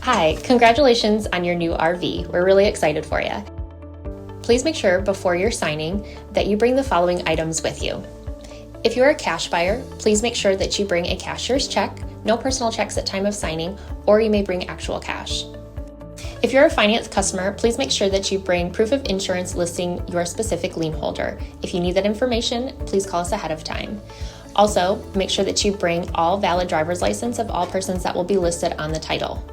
Hi, congratulations on your new RV. We're really excited for you. Please make sure before you're signing that you bring the following items with you. If you're a cash buyer, please make sure that you bring a cashier's check, no personal checks at time of signing, or you may bring actual cash. If you're a finance customer, please make sure that you bring proof of insurance listing your specific lien holder. If you need that information, please call us ahead of time. Also, make sure that you bring all valid driver's license of all persons that will be listed on the title.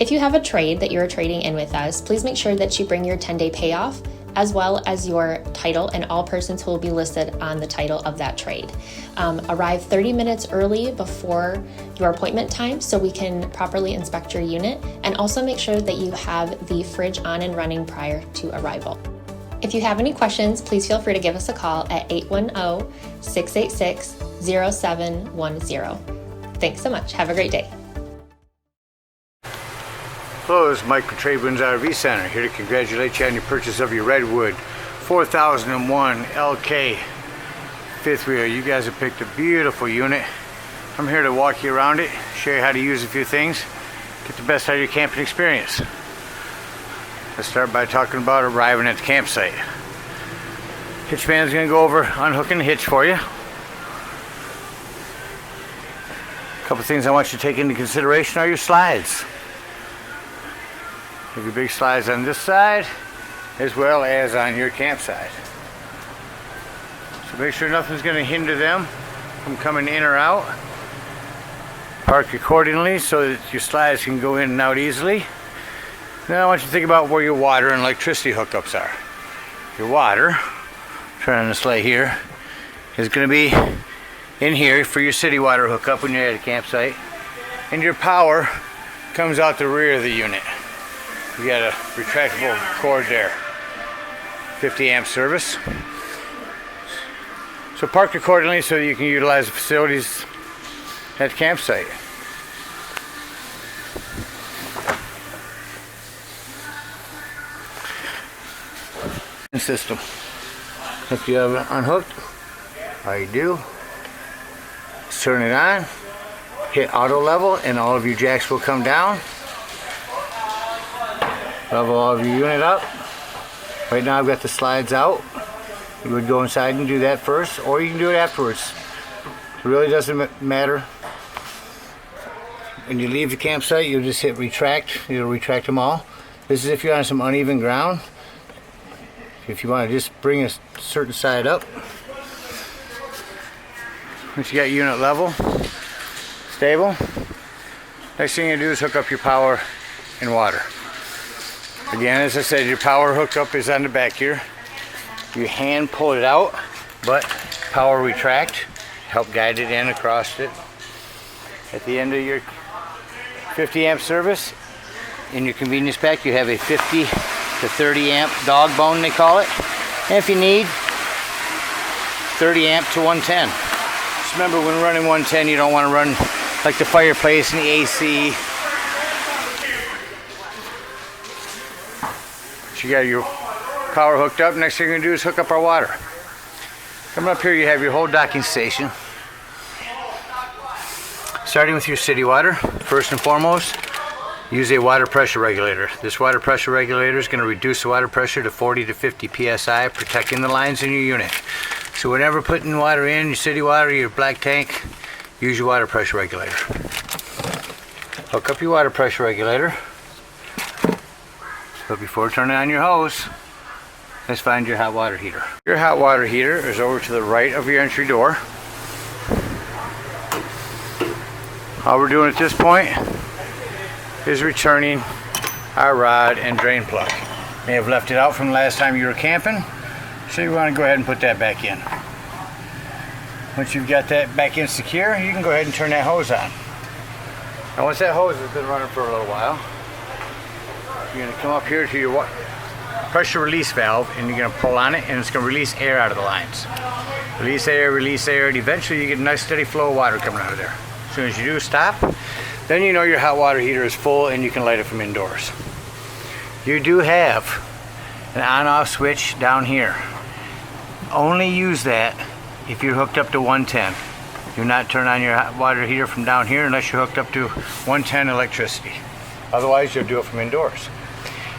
If you have a trade that you're trading in with us, please make sure that you bring your 10-day payoff as well as your title and all persons who will be listed on the title of that trade. Arrive 30 minutes early before your appointment time so we can properly inspect your unit, and also make sure that you have the fridge on and running prior to arrival. If you have any questions, please feel free to give us a call at 810-686-0710. Thanks so much. Have a great day. Hello, this is Mike with TradeWinds RV Center, here to congratulate you on your purchase of your Redwood 4001 LK fifth wheel. You guys have picked a beautiful unit. I'm here to walk you around it, show you how to use a few things, get the best out of your camping experience. Let's start by talking about arriving at the campsite. Hitchman's going to go over unhooking the hitch for you. A couple things I want you to take into consideration are your slides. Have your big slides on this side as well as on your campsite. So make sure nothing's going to hinder them from coming in or out. Park accordingly so that your slides can go in and out easily. Now I want you to think about where your water and electricity hookups are. Your water, turn on this light here, is going to be in here for your city water hookup when you're at a campsite. And your power comes out the rear of the unit. You got a retractable cord there, 50 amp service. So park accordingly so you can utilize the facilities at the campsite. System. If you have it unhooked, all you do is turn it on, hit auto level, and all of your jacks will come down. Level all of your unit up. Right now I've got the slides out. You would go inside and do that first, or you can do it afterwards. It really doesn't matter. When you leave the campsite, you'll just hit retract. It'll retract them all. This is if you're on some uneven ground. If you want to just bring a certain side up. Once you got unit level, stable, next thing you do is hook up your power and water. Again, as I said, your power hookup is on the back here. You hand pull it out, but power retract, help guide it in across it. At the end of your 50 amp service, in your convenience pack, you have a 50 to 30 amp dog bone, they call it. And if you need 30 amp to 110. Just remember, when running 110, you don't want to run like the fireplace and the AC. You got your power hooked up. Next thing you're going to do is hook up our water. Coming up here, you have your whole docking station. Starting with your city water, first and foremost, use a water pressure regulator. This water pressure regulator is going to reduce the water pressure to 40 to 50 psi, protecting the lines in your unit. So whenever putting water in, your city water, your black tank, use your water pressure regulator. Hook up your water pressure regulator. But before turning on your hose, let's find your hot water heater. Your hot water heater is over to the right of your entry door. All we're doing at this point is returning our rod and drain plug. May have left it out from the last time you were camping, so you want to go ahead and put that back in. Once you've got that back in secure, you can go ahead and turn that hose on. Now once that hose has been running for a little while, you're going to come up here to your pressure release valve, and you're going to pull on it, and it's going to release air out of the lines. Release air, and eventually you get a nice steady flow of water coming out of there. As soon as you do stop, then you know your hot water heater is full and you can light it from indoors. You do have an on-off switch down here. Only use that if you're hooked up to 110. Do not turn on your hot water heater from down here unless you're hooked up to 110 electricity. Otherwise, you'll do it from indoors.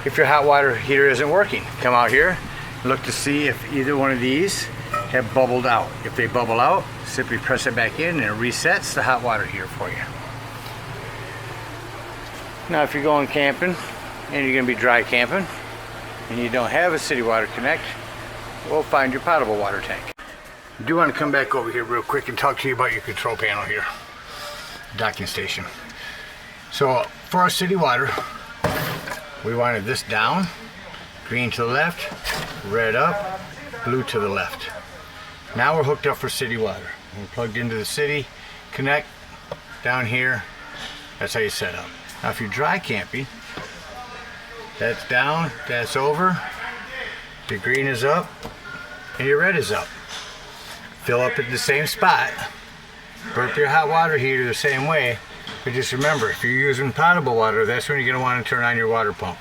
If your hot water heater isn't working, come out here, look to see if either one of these have bubbled out. If they bubble out, simply press it back in and it resets the hot water heater for you. Now if you're going camping and you're going to be dry camping and you don't have a city water connect, we'll find your potable water tank. I do want to come back over here real quick and talk to you about your control panel here, docking station. So for our city water, we wanted this down, green to the left, red up, blue to the left. Now we're hooked up for city water. We're plugged into the city connect down here. That's how you set up. Now if you're dry camping, that's down, that's over, your green is up, and your red is up. Fill up at the same spot. Burp your hot water heater the same way. But just remember, if you're using potable water, that's when you're going to want to turn on your water pump.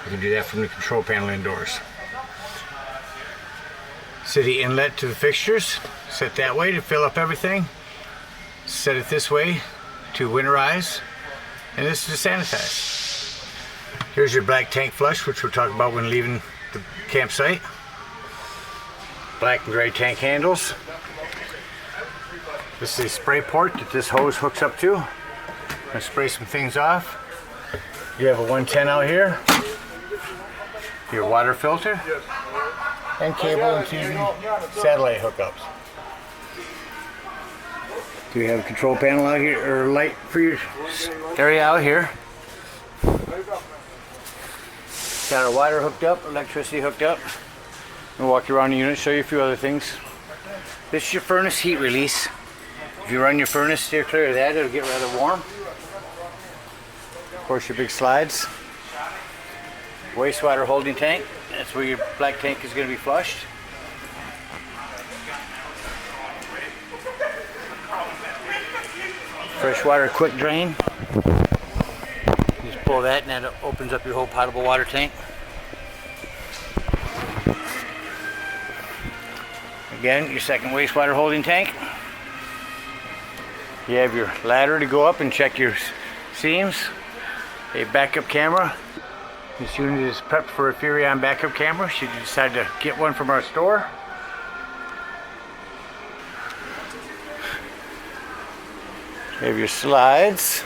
You can do that from the control panel indoors. City inlet to the fixtures, set that way to fill up everything. Set it this way to winterize, and this is to sanitize. Here's your black tank flush, which we'll talk about when leaving the campsite. Black and gray tank handles. This is a spray port that this hose hooks up to. I'm going to spray some things off. You have a 110 out here. Your water filter. And cable and TV satellite hookups. Do you have a control panel out here, or light for your area out here? Got our water hooked up, electricity hooked up. We'll walk you around the unit, show you a few other things. This is your furnace heat release. If you run your furnace, steer clear of that, it'll get rather warm. Of course, your big slides. Wastewater holding tank. That's where your black tank is going to be flushed. Freshwater quick drain. Just pull that and that opens up your whole potable water tank. Again, your second wastewater holding tank. You have your ladder to go up and check your seams. A backup camera. This unit is prepped for a Furrion backup camera should you decide to get one from our store. You have your slides.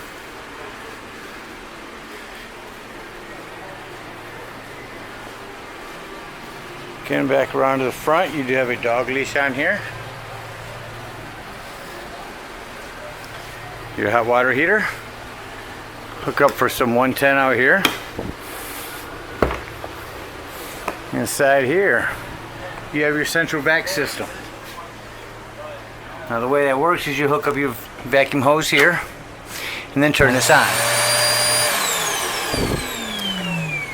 Getting back around to the front, you do have a dog leash on here. Your hot water heater. Hook up for some 110 out here. Inside here, you have your central vac system. Now the way that works is you hook up your vacuum hose here and then turn this on.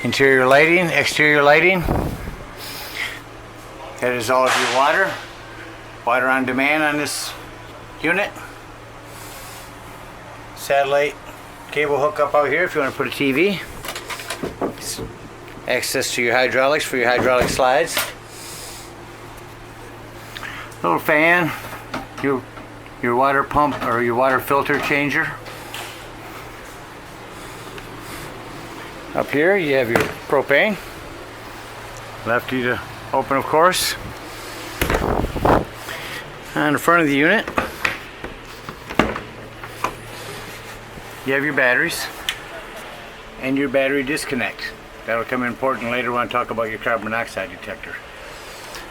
Interior lighting, exterior lighting. That is all of your water. Water on demand on this unit. Satellite cable hookup out here if you want to put a TV. Access to your hydraulics for your hydraulic slides. Little fan, your water pump or your water filter changer. Up here you have your propane. Lefty to open, of course. On the front of the unit you have your batteries and your battery disconnect. That'll come in important later when I talk about your carbon monoxide detector.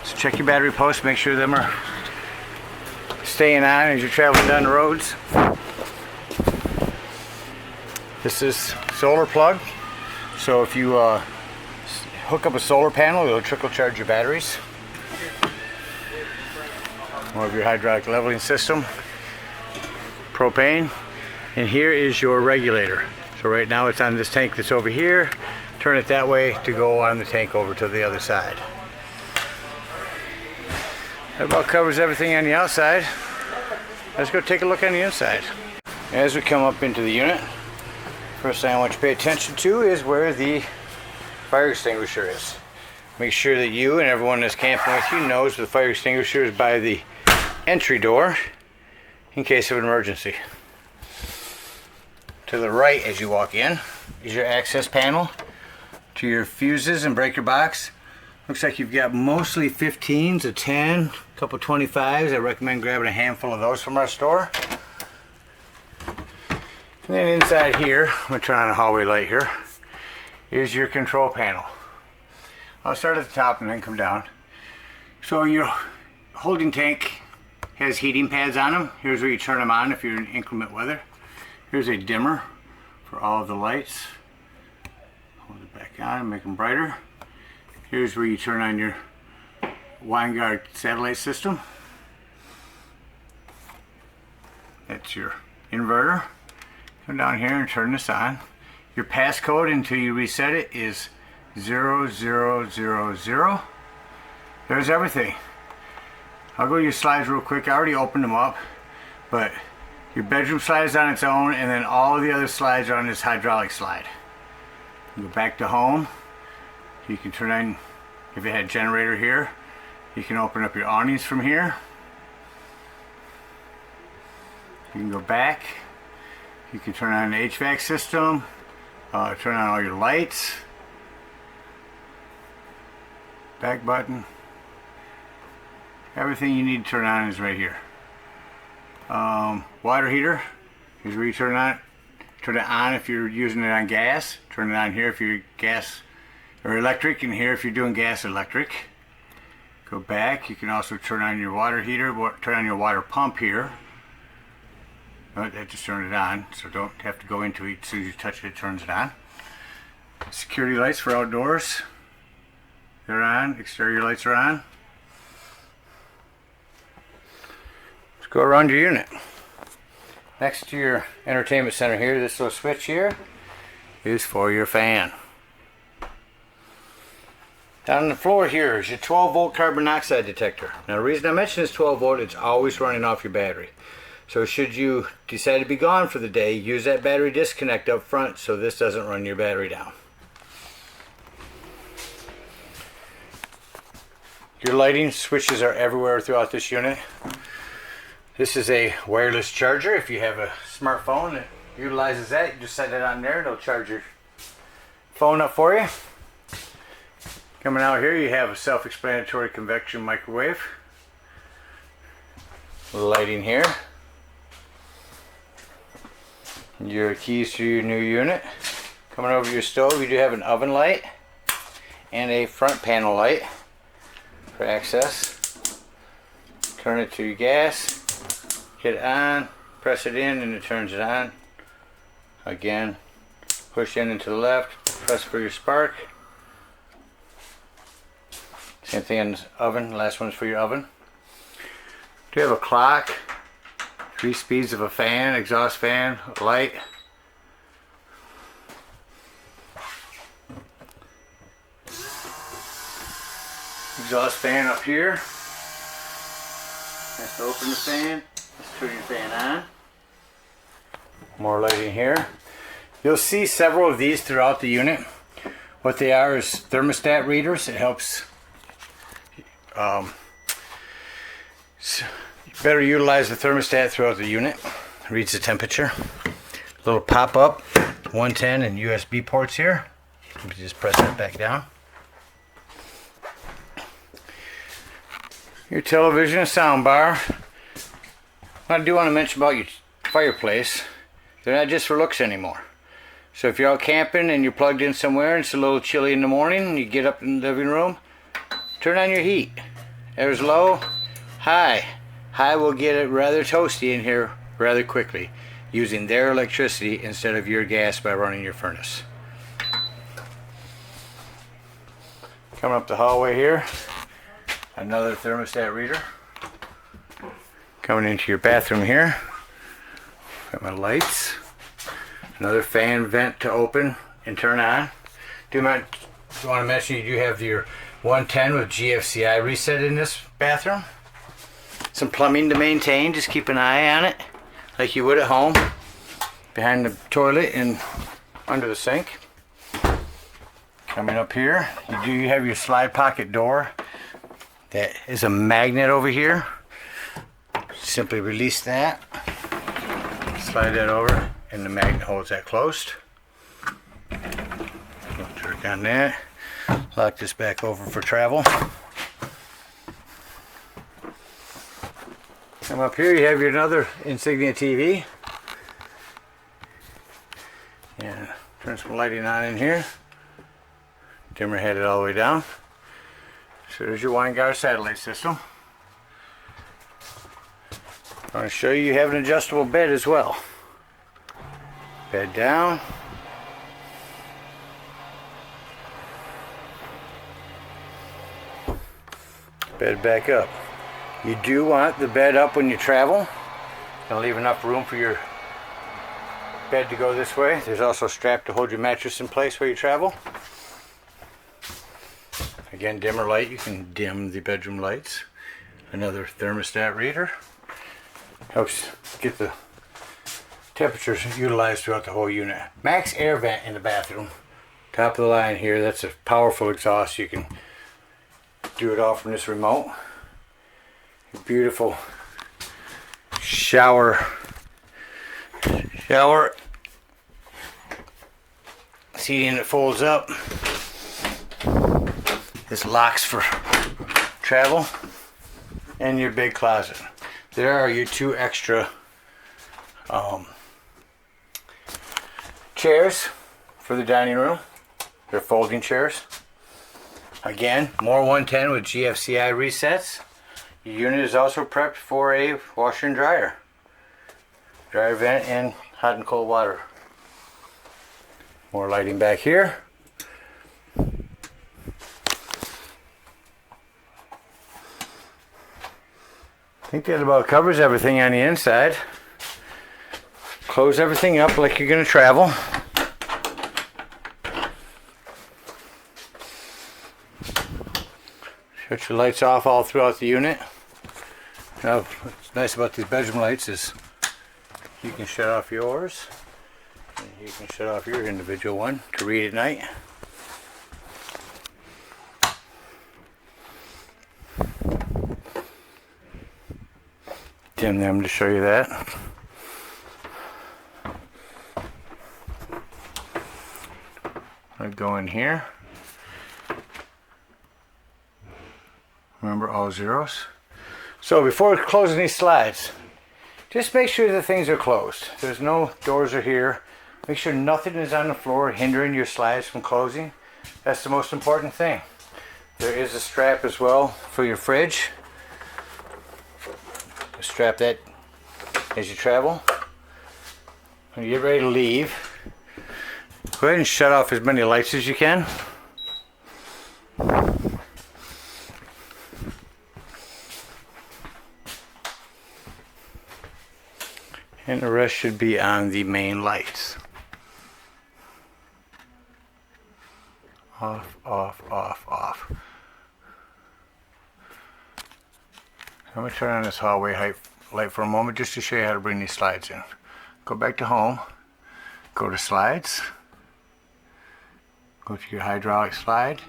So check your battery posts, make sure them are staying on as you're traveling down the roads. This is solar plug. So if you hook up a solar panel, it'll trickle charge your batteries. More of your hydraulic leveling system. Propane. And here is your regulator. So right now it's on this tank that's over here. Turn it that way to go on the tank over to the other side. That about covers everything on the outside. Let's go take a look on the inside. As we come up into the unit, first thing I want you to pay attention to is where the fire extinguisher is. Make sure that you and everyone that's camping with you knows the fire extinguisher is by the entry door in case of an emergency. To the right as you walk in is your access panel to your fuses and breaker box. Looks like you've got mostly 15s, a 10, a couple 25s. I recommend grabbing a handful of those from our store. And then inside here, I'm going to turn on the hallway light here, is your control panel. I'll start at the top and then come down. So your holding tank has heating pads on them. Here's where you turn them on if you're in inclement weather. Here's a dimmer for all of the lights. Hold it back on and make them brighter. Here's where you turn on your Winegard satellite system. That's your inverter. Come down here and turn this on. Your passcode until you reset it is 0000. There's everything. I'll go to your slides real quick. I already opened them up, but your bedroom slide is on its own, and then all of the other slides are on this hydraulic slide. Go back to home. You can turn on, if it had generator here, you can open up your awnings from here. You can go back. You can turn on the HVAC system, turn on all your lights. Back button. Everything you need to turn on is right here. Water heater is where you turn it on if you're using it on gas. Turn it on here if you're gas or electric, and here if you're doing gas electric. Go back. You can also turn on your water heater, turn on your water pump here. Oh, that just turned it on, so don't have to go into it. As soon as you touch it, it turns it on. Security lights for outdoors. They're on. Exterior lights are on. Let's go around your unit. Next to your entertainment center here, this little switch here is for your fan. Down on the floor here is your 12-volt carbon monoxide detector. Now the reason I mention this 12 volt, it's always running off your battery. So should you decide to be gone for the day, use that battery disconnect up front so this doesn't run your battery down. Your lighting switches are everywhere throughout this unit. This is a wireless charger. If you have a smartphone that utilizes that, you just set it on there, it'll charge your phone up for you. Coming out here, you have a self-explanatory convection microwave. Lighting here. Your keys to your new unit. Coming over your stove, you do have an oven light and a front panel light for access. Turn it to your gas. Hit it on, press it in, and it turns it on. Again, push in and to the left, press for your spark. Same thing on the oven, last one's for your oven. Do you have a clock, 3 speeds of a fan, exhaust fan, light. Exhaust fan up here. Has to open the fan. Let's turn your fan on. More lighting here. You'll see several of these throughout the unit. What they are is thermostat readers. It helps better utilize the thermostat throughout the unit. Reads the temperature. Little pop-up 110 and USB ports here. You just press that back down. Your television and sound bar. I do want to mention about your fireplace. They're not just for looks anymore. So if you're out camping and you're plugged in somewhere and it's a little chilly in the morning and you get up in the living room, turn on your heat. There's low, high. High will get it rather toasty in here rather quickly using their electricity instead of your gas by running your furnace. Coming up the hallway here, another thermostat reader. Coming into your bathroom here, got my lights. Another fan vent to open and turn on. Do you want to mention you do have your 110 with GFCI reset in this bathroom. Some plumbing to maintain, just keep an eye on it like you would at home. Behind the toilet and under the sink. Coming up here, you do have your slide pocket door. That is a magnet over here. Simply release that. Slide that over and the magnet holds that closed. Jerk on that. Lock this back over for travel. Come up here, you have your another Insignia TV. And turn some lighting on in here. Dimmer headed all the way down. So there's your wine guard satellite system. I want to show you have an adjustable bed as well. Bed down. Bed back up. You do want the bed up when you travel. And leave enough room for your bed to go this way. There's also a strap to hold your mattress in place while you travel. Again, dimmer light. You can dim the bedroom lights. Another thermostat reader. Helps get the temperatures utilized throughout the whole unit. Max air vent in the bathroom. Top of the line here. That's a powerful exhaust. You can do it all from this remote. Beautiful shower seating that folds up. This locks for travel. And your big closet. There are your two extra chairs for the dining room. They're folding chairs. Again, more 110 with GFCI resets. Your unit is also prepped for a washer and dryer. Dryer vent and hot and cold water. More lighting back here. I think that about covers everything on the inside. Close everything up like you're going to travel. Shut your lights off all throughout the unit. Now, what's nice about these bedroom lights is you can shut off yours, and you can shut off your individual one to read at night. Dim them to show you that. I go in here. Remember all zeros. So before closing these slides, just make sure that things are closed. There's no doors are here. Make sure nothing is on the floor hindering your slides from closing. That's the most important thing. There is a strap as well for your fridge. Strap that as you travel. When you get ready to leave, go ahead and shut off as many lights as you can. And the rest should be on the main lights. Off, off, off, off. I'm going to turn on this hallway light for a moment just to show you how to bring these slides in. Go back to home. Go to slides. Go to your hydraulic slide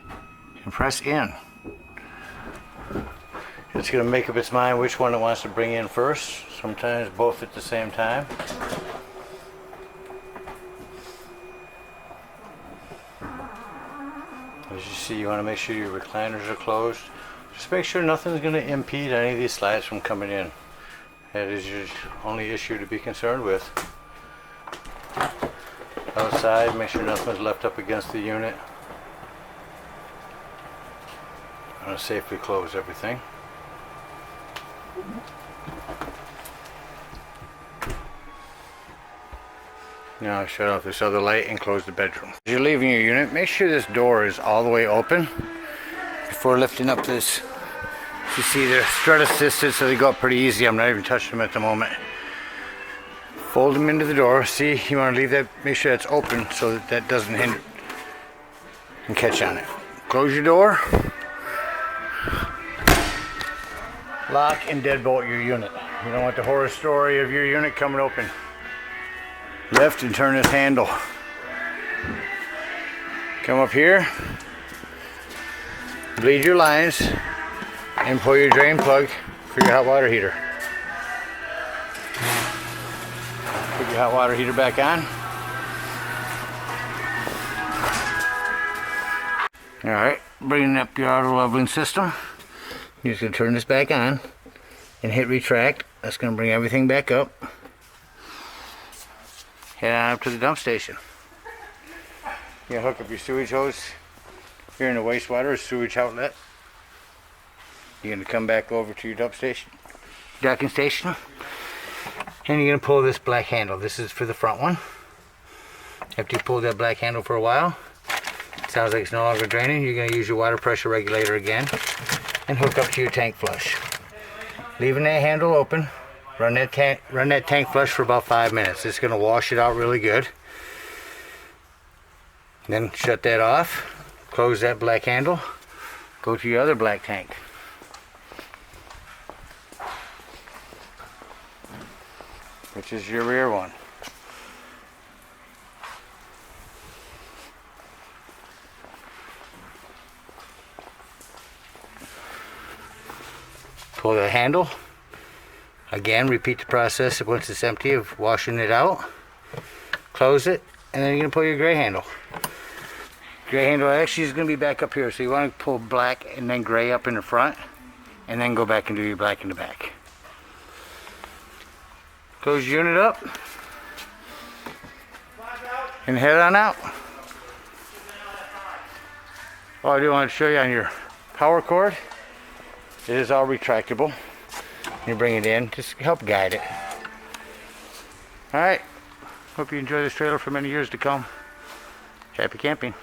and press in. It's going to make up its mind which one it wants to bring in first. Sometimes both at the same time. As you see, you want to make sure your recliners are closed. Just make sure nothing's going to impede any of these slides from coming in. That is your only issue to be concerned with. Outside, make sure nothing's left up against the unit. I'm going to safely close everything. Now I shut off this other light and close the bedroom. As you're leaving your unit, make sure this door is all the way open before lifting up this. You see they're strut assisted, so they go up pretty easy. I'm not even touching them at the moment. Fold them into the door. See, you want to leave that, make sure it's open so that that doesn't hinder and catch on it. Close your door. Lock and deadbolt your unit. You don't want the horror story of your unit coming open. Lift and turn this handle. Come up here. Bleed your lines and pull your drain plug for your hot water heater. Put your hot water heater back on. Alright, bringing up your auto leveling system. You're just going to turn this back on and hit retract. That's going to bring everything back up. Head on up to the dump station. You're going to hook up your sewage hose here in the wastewater or sewage outlet. You're going to come back over to your dump station, docking station, and you're going to pull this black handle. This is for the front one. After you pull that black handle for a while, it sounds like it's no longer draining. You're going to use your water pressure regulator again and hook up to your tank flush. Leaving that handle open, run that tank flush for about 5 minutes. It's going to wash it out really good. Then shut that off, close that black handle, go to your other black tank. Which is your rear one. Pull the handle. Again, repeat the process once it's empty of washing it out. Close it, and then you're going to pull your gray handle. Gray handle actually is going to be back up here, so you want to pull black and then gray up in the front, and then go back and do your black in the back. Close your unit up, and head on out. Oh, I do want to show you on your power cord. It is all retractable. You bring it in, just help guide it. Alright, hope you enjoy this trailer for many years to come. Happy camping.